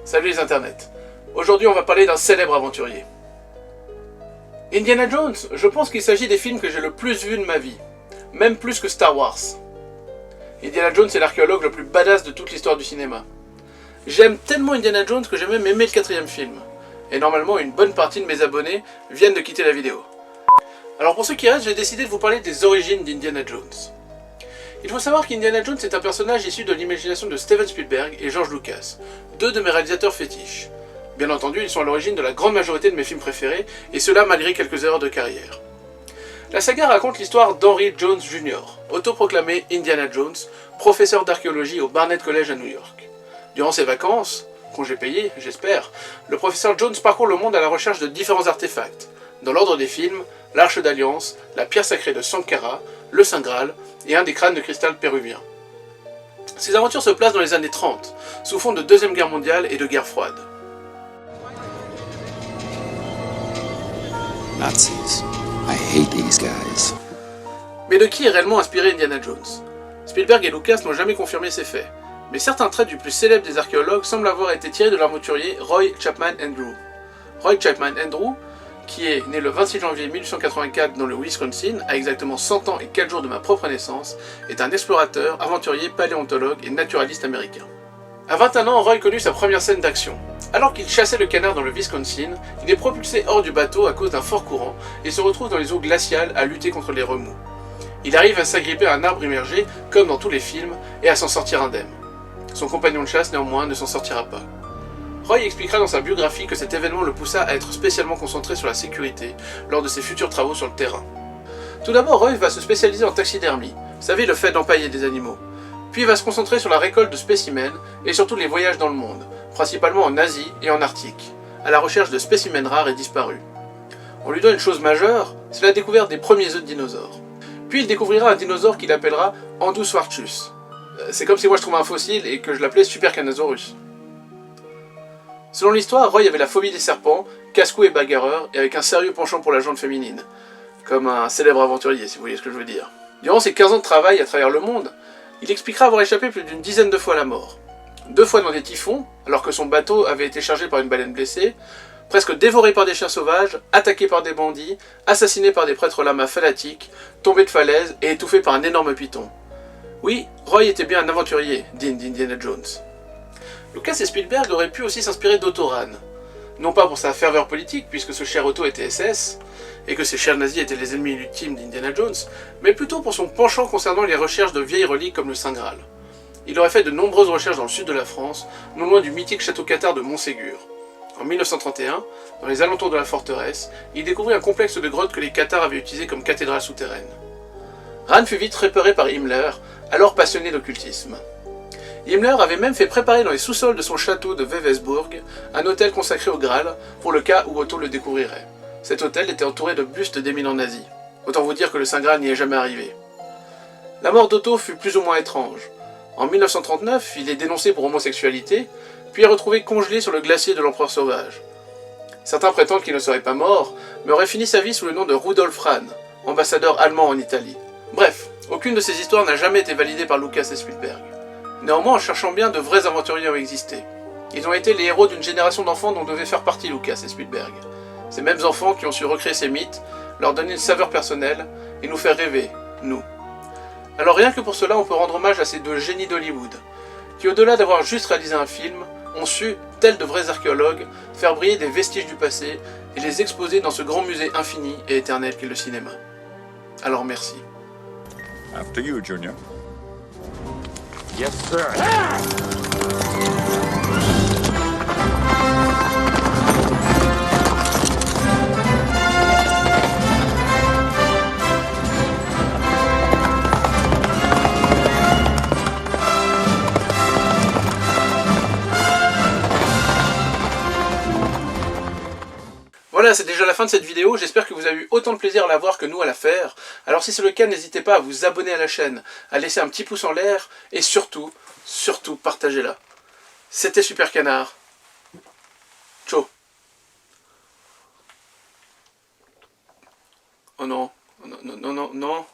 Salut les internets. Aujourd'hui on va parler d'un célèbre aventurier. Indiana Jones, je pense qu'il s'agit des films que j'ai le plus vus de ma vie. Même plus que Star Wars. Indiana Jones est l'archéologue le plus badass de toute l'histoire du cinéma. J'aime tellement Indiana Jones que j'ai même aimé le 4e film. Et normalement une bonne partie de mes abonnés viennent de quitter la vidéo. Alors pour ceux qui restent, j'ai décidé de vous parler des origines d'Indiana Jones. Il faut savoir qu'Indiana Jones est un personnage issu de l'imagination de Steven Spielberg et George Lucas, deux de mes réalisateurs fétiches. Bien entendu, ils sont à l'origine de la grande majorité de mes films préférés, et cela malgré quelques erreurs de carrière. La saga raconte l'histoire d'Henry Jones Jr., autoproclamé Indiana Jones, professeur d'archéologie au Barnett College à New York. Durant ses vacances, congés payés, j'espère, le professeur Jones parcourt le monde à la recherche de différents artefacts. Dans l'ordre des films, l'Arche d'Alliance, la pierre sacrée de Sankara, le Saint Graal et un des crânes de cristal péruvien. Ces aventures se placent dans les années 30, sous fond de Deuxième Guerre mondiale et de guerre froide. Nazis. I hate these guys. Mais de qui est réellement inspiré Indiana Jones? Spielberg et Lucas n'ont jamais confirmé ces faits, mais certains traits du plus célèbre des archéologues semblent avoir été tirés de l'aventurier Roy Chapman Andrew. Roy Chapman Andrew, qui est né le 26 janvier 1884 dans le Wisconsin, à exactement 100 ans et 4 jours de ma propre naissance, est un explorateur, aventurier, paléontologue et naturaliste américain. À 21 ans, Roy connut sa première scène d'action. Alors qu'il chassait le canard dans le Wisconsin, il est propulsé hors du bateau à cause d'un fort courant et se retrouve dans les eaux glaciales à lutter contre les remous. Il arrive à s'agripper à un arbre immergé, comme dans tous les films, et à s'en sortir indemne. Son compagnon de chasse, néanmoins, ne s'en sortira pas. Roy expliquera dans sa biographie que cet événement le poussa à être spécialement concentré sur la sécurité lors de ses futurs travaux sur le terrain. Tout d'abord, Roy va se spécialiser en taxidermie, vous savez, le fait d'empailler des animaux. Puis il va se concentrer sur la récolte de spécimens et surtout les voyages dans le monde, principalement en Asie et en Arctique, à la recherche de spécimens rares et disparus. On lui doit une chose majeure, c'est la découverte des premiers œufs de dinosaures. Puis il découvrira un dinosaure qu'il appellera Anduswarchus. C'est comme si moi je trouvais un fossile et que je l'appelais Supercanosaurus. Selon l'histoire, Roy avait la phobie des serpents, casse-cou et bagarreur, et avec un sérieux penchant pour la jante féminine. Comme un célèbre aventurier, si vous voyez ce que je veux dire. Durant ses 15 ans de travail à travers le monde, il expliquera avoir échappé plus d'une dizaine de fois à la mort. 2 fois dans des typhons, alors que son bateau avait été chargé par une baleine blessée, presque dévoré par des chiens sauvages, attaqué par des bandits, assassiné par des prêtres lamas fanatiques, tombé de falaise et étouffé par un énorme python. Oui, Roy était bien un aventurier, digne d'Indiana Jones. Lucas et Spielberg auraient pu aussi s'inspirer d'Otto Rahn. Non pas pour sa ferveur politique, puisque ce cher Otto était SS, et que ces chers nazis étaient les ennemis ultimes d'Indiana Jones, mais plutôt pour son penchant concernant les recherches de vieilles reliques comme le Saint Graal. Il aurait fait de nombreuses recherches dans le sud de la France, non loin du mythique château cathare de Montségur. En 1931, dans les alentours de la forteresse, il découvrit un complexe de grottes que les cathares avaient utilisé comme cathédrale souterraine. Rahn fut vite repéré par Himmler, alors passionné d'occultisme. Himmler avait même fait préparer dans les sous-sols de son château de Wewelsburg un hôtel consacré au Graal, pour le cas où Otto le découvrirait. Cet hôtel était entouré de bustes d'éminents nazis. Autant vous dire que le Saint Graal n'y est jamais arrivé. La mort d'Otto fut plus ou moins étrange. En 1939, il est dénoncé pour homosexualité, puis est retrouvé congelé sur le glacier de l'Empereur sauvage. Certains prétendent qu'il ne serait pas mort, mais aurait fini sa vie sous le nom de Rudolf Rahn, ambassadeur allemand en Italie. Bref, aucune de ces histoires n'a jamais été validée par Lucas et Spielberg. Néanmoins, en cherchant bien, de vrais aventuriers ont existé. Ils ont été les héros d'une génération d'enfants dont devaient faire partie Lucas et Spielberg. Ces mêmes enfants qui ont su recréer ces mythes, leur donner une saveur personnelle et nous faire rêver, nous. Alors rien que pour cela, on peut rendre hommage à ces deux génies d'Hollywood, qui au-delà d'avoir juste réalisé un film, ont su, tels de vrais archéologues, faire briller des vestiges du passé et les exposer dans ce grand musée infini et éternel qu'est le cinéma. Alors merci. After you, Junior. Yes, sir. Voilà, c'est déjà la fin de cette vidéo, j'espère que vous avez eu autant de plaisir à la voir que nous à la faire. Alors si c'est le cas, n'hésitez pas à vous abonner à la chaîne, à laisser un petit pouce en l'air, et surtout, partagez-la. C'était Super Canard. Ciao. Oh non, non, non, non, non.